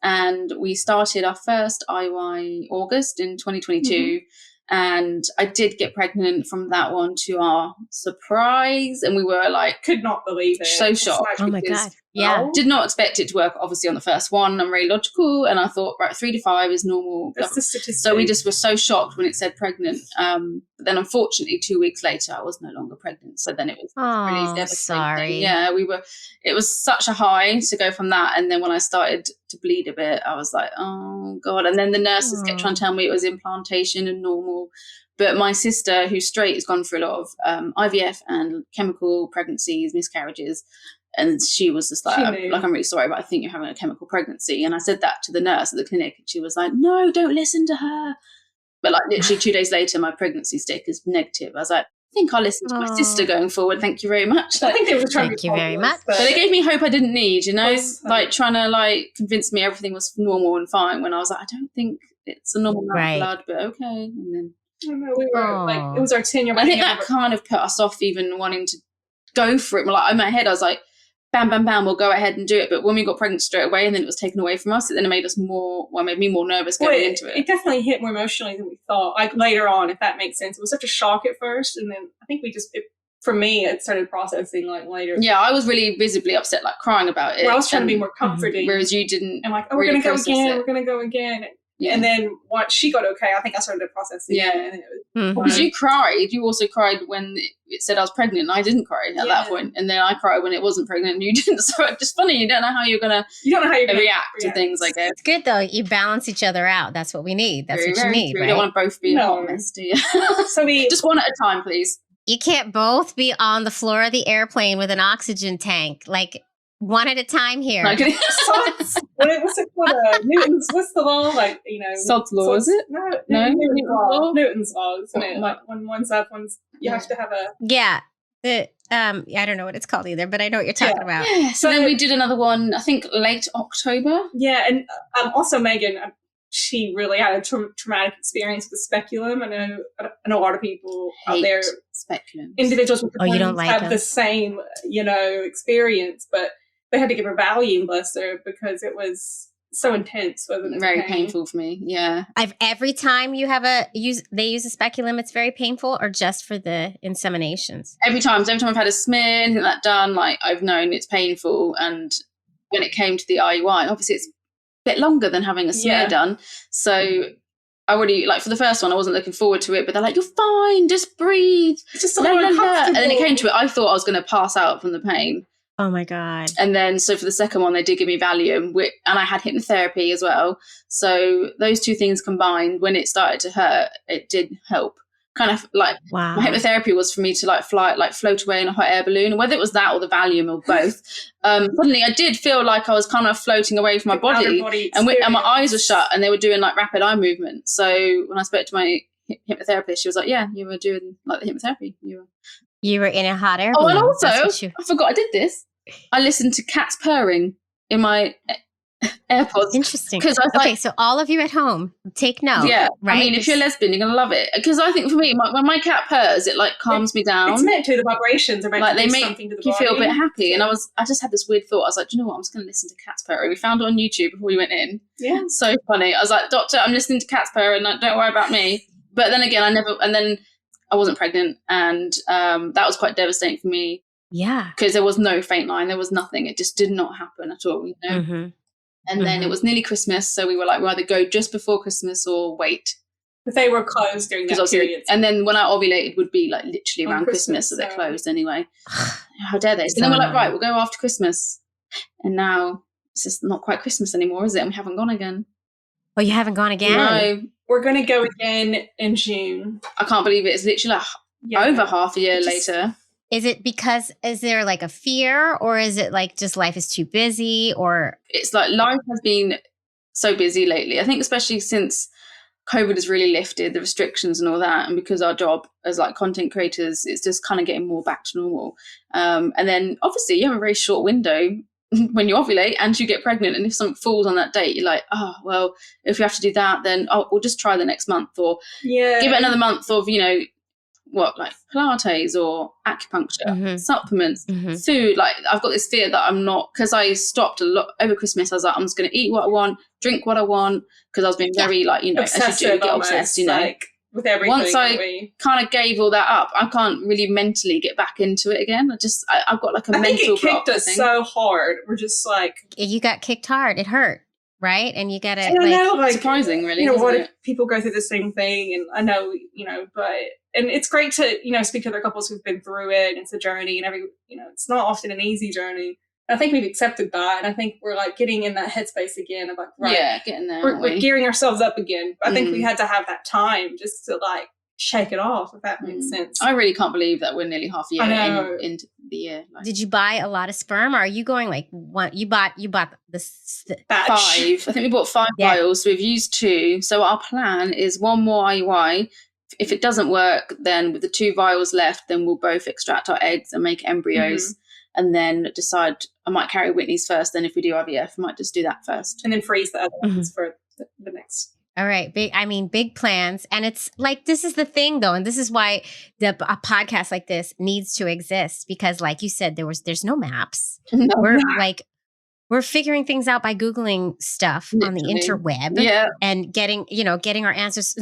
And we started our first IUI August in 2022. And I did get pregnant from that one, to our surprise. And we were like, could not believe it. So shocked. Oh my God. Yeah. Did not expect it to work, obviously, on the first one. I'm very logical. And I thought, right, 3 to 5 is normal. That's the statistic. So we just were so shocked when it said pregnant. But then unfortunately, 2 weeks later, I was no longer pregnant. So then it was really devastating. Sorry. Yeah, it was such a high to go from that. And then when I started to bleed a bit, I was like, oh God. And then the nurses kept trying to tell me it was implantation and normal. But my sister, who's straight, has gone through a lot of IVF and chemical pregnancies, miscarriages. And she was just like, I'm really sorry, but I think you're having a chemical pregnancy. And I said that to the nurse at the clinic, and she was like, no, don't listen to her. But like literally 2 days later, my pregnancy stick is negative. I was like, I think I'll listen to my sister going forward. Thank you very much. I think they were trying Thank you very much. But it gave me hope I didn't need, you know, like trying to like convince me everything was normal and fine, when I was like, I don't think it's a normal amount of blood, but okay. And then we were like, it was our 10-year. I think that kind of put us off even wanting to go for it. Like in my head, I was like, bam, bam, bam, we'll go ahead and do it. But when we got pregnant straight away and then it was taken away from us, it then made us made me more nervous going into it. It definitely hit more emotionally than we thought. Like later on, if that makes sense. It was such a shock at first. And then I think for me, it started processing like later. Yeah, I was really visibly upset, like crying about it. Well, I was trying to be more comforting. Whereas you didn't. And like, oh, we're going to go again. We're going to go again. Yeah. And then once she got okay, I think I started to process it. Yeah. Because you cried. You also cried when it said I was pregnant, and I didn't cry at that point. And then I cried when it wasn't pregnant, and you didn't. So it's just funny. You don't know how you're going to react to things, I guess. It's good, though. You balance each other out. That's what we need. That's what you need, right? You don't want to both be in a hot mess, do you? So just one at a time, please. You can't both be on the floor of the airplane with an oxygen tank. Like, one at a time here. What's it called? Newton's, what's the law? Like, you know. Sod's law, is it? No, Newton's law, isn't it? Like, when one's up, you have to have a. Yeah. I don't know what it's called either, but I know what you're talking about. Yeah. So then we did another one, I think late October. Yeah. And also Megan, she really had a traumatic experience with the speculum. I know a lot of people out there, speculum. Individuals with you don't like have the same, experience, but they had to give her Valium, bless her, because it was so intense, wasn't it? Very painful for me. Yeah. Every time you have they use a speculum, it's very painful, or just for the inseminations? Every time I've had a smear, anything like that done, like I've known it's painful. And when it came to the IUI, obviously it's a bit longer than having a smear done. So I already, like, for the first one, I wasn't looking forward to it, but they're like, you're fine, just breathe. It's just so uncomfortable. And then it came to it, I thought I was going to pass out from the pain. Oh my God. And then, so for the second one, they did give me Valium, and I had hypnotherapy as well. So those two things combined, when it started to hurt, it did help. Kind of like, wow. My hypnotherapy was for me to like float away in a hot air balloon, and whether it was that or the Valium or both. Suddenly I did feel like I was kind of floating away from my body, and my eyes were shut, and they were doing like rapid eye movement. So when I spoke to my hypnotherapist, she was like, yeah, you were doing like the hypnotherapy. You were in a hot air balloon. And also, I forgot I did this. I listened to cats purring in my AirPods. Interesting. Okay, so all of you at home, take note. Yeah, right? I mean, if you're lesbian, you're gonna love it, because I think for me, when my cat purrs, it like calms me down. It's meant to. The vibrations are meant like to they do make something to the you body. feel a bit happy. And I just had this weird thought. I was like, do you know what? I'm just gonna listen to cats purring. We found it on YouTube before we went in. Yeah, so funny. I was like, doctor, I'm listening to cats purring. Like, don't worry about me. But then again, I wasn't pregnant, and that was quite devastating for me. Yeah. Because there was no faint line. There was nothing. It just did not happen at all, you know? Mm-hmm. And then it was nearly Christmas. So we were like, we'll either go just before Christmas or wait. But they were closed during that period. And then when I ovulated would be like literally around Christmas. So they're closed anyway. How dare they? So then we're like, right, we'll go after Christmas. And now it's just not quite Christmas anymore, is it? And we haven't gone again. Oh, you haven't gone again? No. We're going to go again in June. I can't believe it. It's literally like over half a year later. Is there like a fear, or is it like just life is too busy, or? It's like life has been so busy lately. I think especially since COVID has really lifted the restrictions and all that. And because our job as like content creators, it's just kind of getting more back to normal. And then obviously you have a very short window when you ovulate and you get pregnant. And if something falls on that date, you're like, oh, well, if we have to do that, then we'll just try the next month, or give it another month of, like Pilates or acupuncture, supplements, food. Like I've got this fear that I'm not, because I stopped a lot over Christmas. I was like, I'm just going to eat what I want, drink what I want, because I was being very obsessive, as you do, get obsessed, like with everything. Once I kind of gave all that up, I can't really mentally get back into it again. I've got like a mental block. I think it kicked us so hard. We're just like, you got kicked hard. It hurt. Right. And you got to surprising, really. What if people go through the same thing? And I know, and it's great to, speak to other couples who've been through it. It's a journey, and it's not often an easy journey. And I think we've accepted that. And I think we're like getting in that headspace again of like, right. Yeah, getting there. We're gearing ourselves up again. I think we had to have that time just to like shake it off, if that makes sense. I really can't believe that we're nearly half a year into the year. Like. Did you buy a lot of sperm, or are you going like one? You bought this batch. 5. I think we bought 5 vials. So we've used 2. So our plan is 1 more IUI. If it doesn't work, then with the 2 vials left, then we'll both extract our eggs and make embryos, and then decide. I might carry Whitney's first. Then if we do IVF, I might just do that first, and then freeze the other ones for the next. All right. Big plans. And it's like, this is the thing though. And this is why a podcast like this needs to exist, because like you said, there's no maps. We're figuring things out by Googling stuff on the interweb and getting our answers.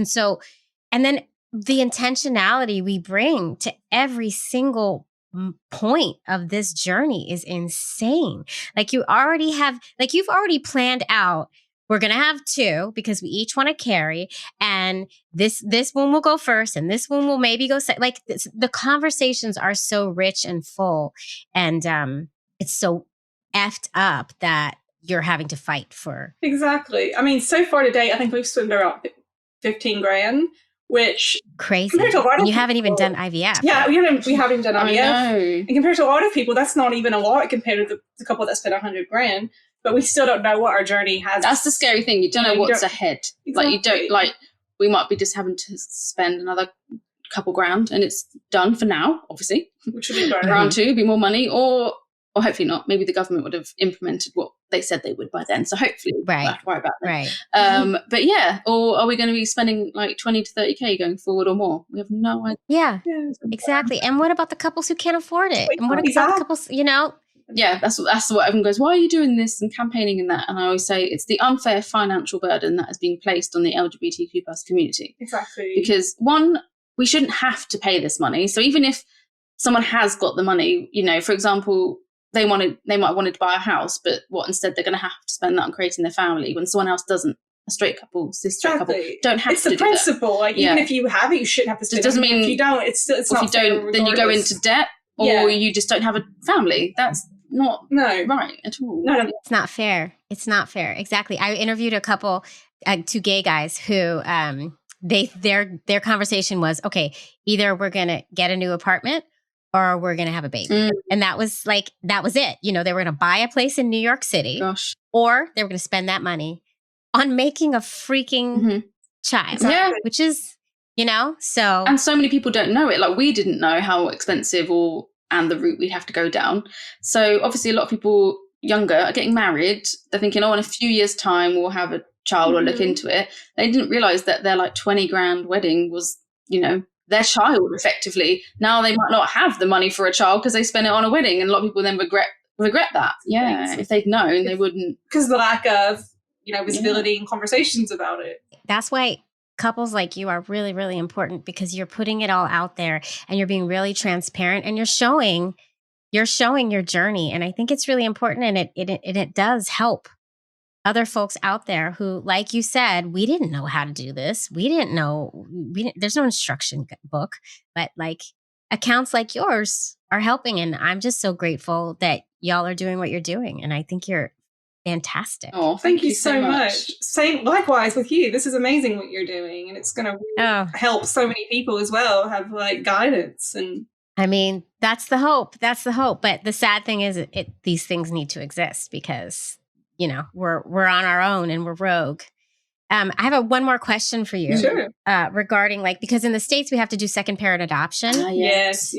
And then the intentionality we bring to every single point of this journey is insane. Like you've already planned out, we're going to have 2 because we each want to carry, and this one will go first and this one will maybe go second. Like the conversations are so rich and full, and it's so effed up that you're having to fight for. Exactly. I mean, so far today, I think we've swindled around $15,000, which crazy. And you haven't even done IVF. Yeah, we haven't even done IVF. I know. And compared to a lot of people, that's not even a lot compared to the couple that spent $100,000. But we still don't know what our journey has. That's the scary thing. You don't know what's ahead. Exactly. We might be just having to spend another couple grand, and it's done for now, obviously. Which would be great. Round 2, be more money, or hopefully not. Maybe the government would have implemented what they said they would by then. So hopefully we don't have to worry about that. Right. But yeah, or are we going to be spending like 20 to 30K going forward or more? We have no idea. Yeah, exactly. And what about the couples who can't afford it? And what about the couples, Yeah, that's what everyone goes, why are you doing this and campaigning and that? And I always say it's the unfair financial burden that is being placed on the LGBTQ plus community. Exactly. Because one, we shouldn't have to pay this money. So even if someone has got the money, you know, for example, they might have wanted to buy a house, but instead they're going to have to spend that on creating their family when someone else doesn't. A straight couple, cis-straight couple don't have to do that. It's the principle. Like, even if you have it, you shouldn't have to spend it. Doesn't mean if you don't, it's not if you don't, fair then you go into debt, or you just don't have a family. That's not right at all. No. It's not fair. It's not fair. Exactly. I interviewed a couple, 2 gay guys who their conversation was, okay, either we're going to get a new apartment or we're going to have a baby. And that was it. You know, they were going to buy a place in New York City, or they were going to spend that money on making a freaking child, which is, you know, so. And so many people don't know it. Like, we didn't know how expensive and the route we'd have to go down. So obviously a lot of people younger are getting married. They're thinking, in a few years' time we'll have a child or look into it. They didn't realize that their like 20 grand wedding was, you know, their child effectively. Now they might not have the money for a child because they spent it on a wedding. And a lot of people then regret that. Yeah. If they'd known, they wouldn't. Because the lack of, you know, visibility and conversations about it. That's why couples like you are really, really important, because you're putting it all out there and you're being really transparent and you're showing your journey. And I think it's really important, and it does help other folks out there who, like you said, we didn't know how to do this. There's no instruction book, but like accounts like yours are helping. And I'm just so grateful that y'all are doing what you're doing. And I think you're fantastic. Oh, thank you so much. Same, likewise with you. This is amazing what you're doing, and it's going to really help so many people as well have like guidance. And I mean, that's the hope. That's the hope. But the sad thing is, these things need to exist because, you know, we're on our own and we're rogue. I have one more question for you. Sure. Regarding because in the States we have to do second parent adoption. Yes.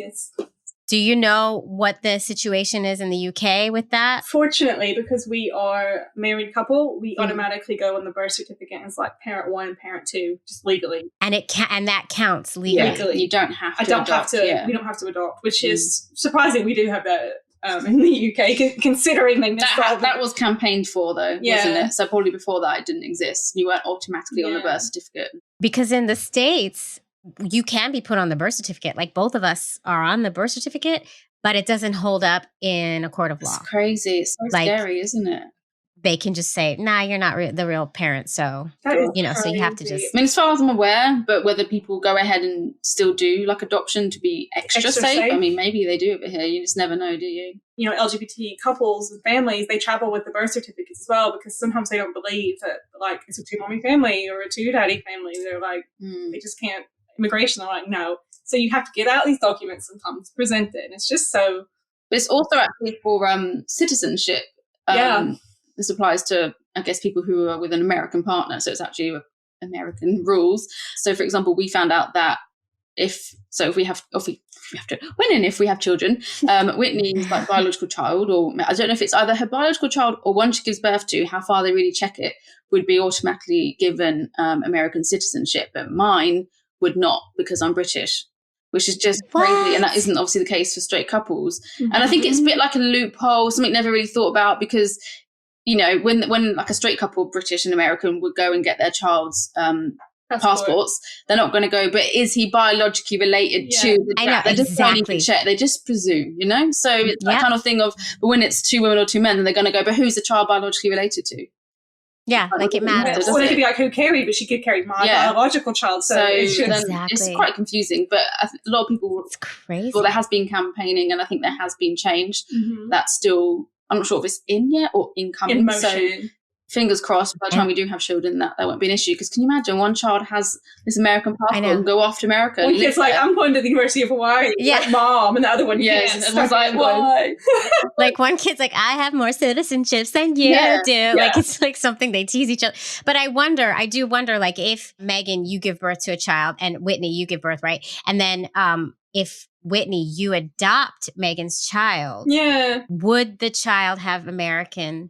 Do you know what the situation is in the UK with that? Fortunately, because we are a married couple, we automatically go on the birth certificate as like parent 1 and parent 2, just legally. And that counts legally. Yeah. You don't have to adopt. We don't have to adopt, which is surprising. We do have that in the UK, considering they missed that was campaigned for, though, wasn't it? So probably before that, it didn't exist. You weren't automatically on the birth certificate. Because in the States, you can be put on the birth certificate. Like, both of us are on the birth certificate, but it doesn't hold up in a court of law. It's crazy. It's so scary, isn't it? They can just say, nah, you're not the real parent. So, you know, so you have to just. I mean, as far as I'm aware, but whether people go ahead and still do like adoption to be extra safe, I mean, maybe they do over here. You just never know, do you? You know, LGBT couples and families, they travel with the birth certificates as well, because sometimes they don't believe that, like, it's a 2-mommy family or a 2-daddy family. They're like, they just can't. Immigration, they're like, no. So you have to get out these documents sometimes, present it. And it's just so. But it's also actually for citizenship. This applies to, I guess, people who are with an American partner. So it's actually American rules. So, for example, we found out that if we have children, Whitney's like biological child, or I don't know if it's either her biological child or one she gives birth to, how far they really check it, would be automatically given American citizenship. But mine would not, because I'm British, which is just crazy. And that isn't obviously the case for straight couples. And I think it's a bit like a loophole, something never really thought about, because, you know, when like a straight couple, British and American, would go and get their child's passports, they're not going to go, but is he biologically related to the dad? They just don't even check. They just presume, you know? So it's that kind of thing of, but when it's 2 women or 2 men, then they're going to go, but who's the child biologically related to? Yeah, like it matters. Or they could be like, who carried? But she could carry my biological child. So it's quite confusing. But a lot of people, it's crazy. Well, there has been campaigning, and I think there has been change. That's still, I'm not sure if it's in yet or incoming. In motion. So fingers crossed, by the time we do have children, that won't be an issue. Because can you imagine one child has this American passport and go off to America? One kid's like, I'm going to the University of Hawaii. Like, Mom, and the other one can't. Everyone's like, why? Like, one kid's like, I have more citizenships than you do. Yeah. Like, it's like something they tease each other. But I do wonder, like, if Megan, you give birth to a child, and Whitney, you give birth, right? And then if Whitney, you adopt Megan's child, would the child have American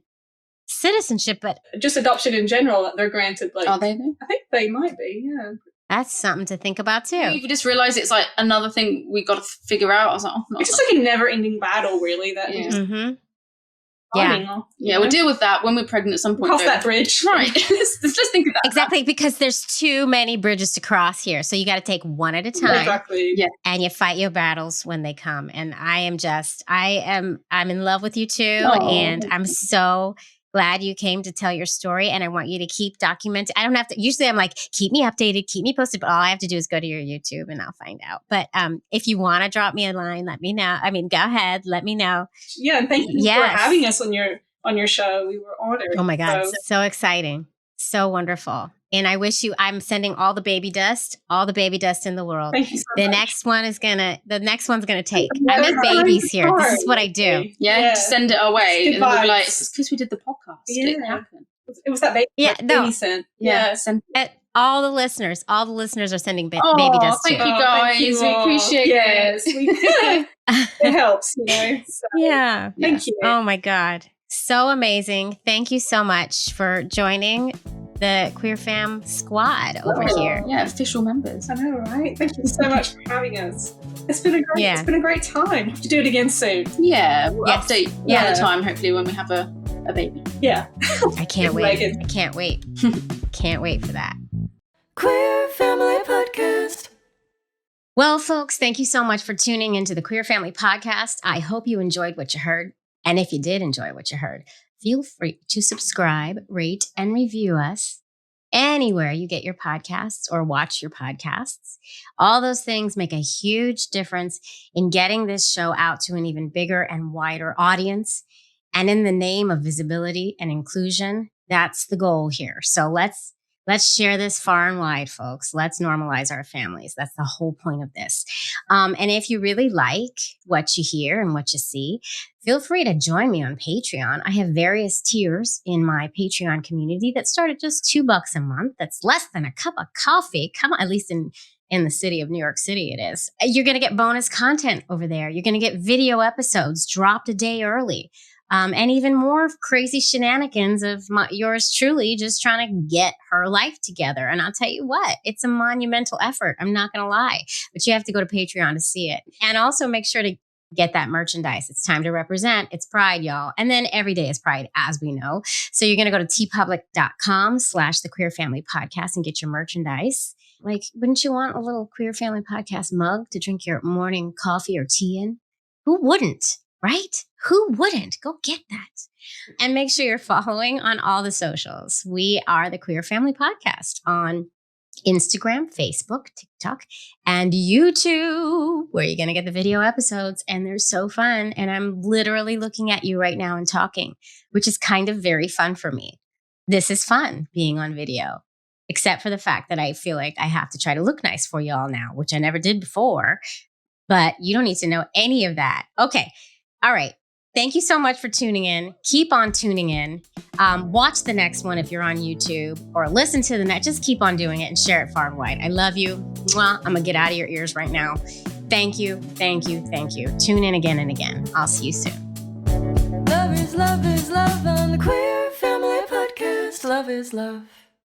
citizenship? But just adoption in general, they're granted. Like, are they? I think they might be. Yeah, that's something to think about too. You just realize it's like another thing we got to figure out. I was like, it's just like a never-ending battle, really. That timing. Yeah, we'll deal with that when we're pregnant at some point. Cross that bridge. Right. let's just think of that. Exactly, because there's too many bridges to cross here. So you got to take one at a time. Exactly. Yeah. And you fight your battles when they come. And I'm in love with you too. Oh, And I'm so glad you came to tell your story. And I want you to keep documenting. I don't have to, usually I'm like, keep me updated, keep me posted. But all I have to do is go to your YouTube and I'll find out. But if you want to drop me a line, let me know. I mean, go ahead, let me know. Yeah. And thank you for having us on your show. We were honored. Oh my God. So exciting. So wonderful. And I wish I'm sending all the baby dust in the world. Thank you so the much. next one's gonna take. I make babies here. This is what I do. Yeah. Just send it away. And we'll be like, it's because we did the podcast. Yeah. It happened. It was that baby. Baby scent. Yeah. Send All the listeners are sending baby dust thank too. you guys. We appreciate it. Yes. It helps, So, Yeah. Thank you. Oh my God. So amazing. Thank you so much for joining the Queer Fam squad over here. Yeah, official members. I know, right? Thank you so much for having us. It's been a great time. To do it again soon. Yeah, we'll update Yeah. the time hopefully when we have a baby. Yeah. I can't wait. Megan. I can't wait. Can't wait for that. Queer Family Podcast. Well, folks, thank you so much for tuning into the Queer Family Podcast. I hope you enjoyed what you heard. And if you did enjoy what you heard, feel free to subscribe, rate, and review us anywhere you get your podcasts or watch your podcasts. All those things make a huge difference in getting this show out to an even bigger and wider audience. And in the name of visibility and inclusion, that's the goal here. So let's share this far and wide, folks. Let's normalize our families. That's the whole point of this. And if you really like what you hear and what you see, feel free to join me on Patreon. I have various tiers in my Patreon community that start at just $2 a month. That's less than a cup of coffee. Come on, at least in the city of New York City, it is. You're going to get bonus content over there. You're going to get video episodes dropped a day early. And even more crazy shenanigans of yours truly just trying to get her life together. And I'll tell you what, it's a monumental effort. I'm not going to lie, but you have to go to Patreon to see it. And also make sure to get that merchandise. It's time to represent. It's Pride, y'all. And then every day is Pride, as we know. So you're going to go to tpublic.com/the Queer Family Podcast and get your merchandise. Like, wouldn't you want a little Queer Family Podcast mug to drink your morning coffee or tea in? Who wouldn't? Right? Who wouldn't? Go get that. And make sure you're following on all the socials. We are the Queer Family Podcast on Instagram, Facebook, TikTok, and YouTube, where you're going to get the video episodes. And they're so fun. And I'm literally looking at you right now and talking, which is kind of very fun for me. This is fun being on video, except for the fact that I feel like I have to try to look nice for y'all now, which I never did before. But you don't need to know any of that. Okay. All right. Thank you so much for tuning in. Keep on tuning in. Watch the next one if you're on YouTube, or listen to the next. Just keep on doing it and share it far and wide. I love you. Mwah. I'm going to get out of your ears right now. Thank you. Thank you. Thank you. Tune in again and again. I'll see you soon. Love is love on the Queer Family Podcast. Love is love.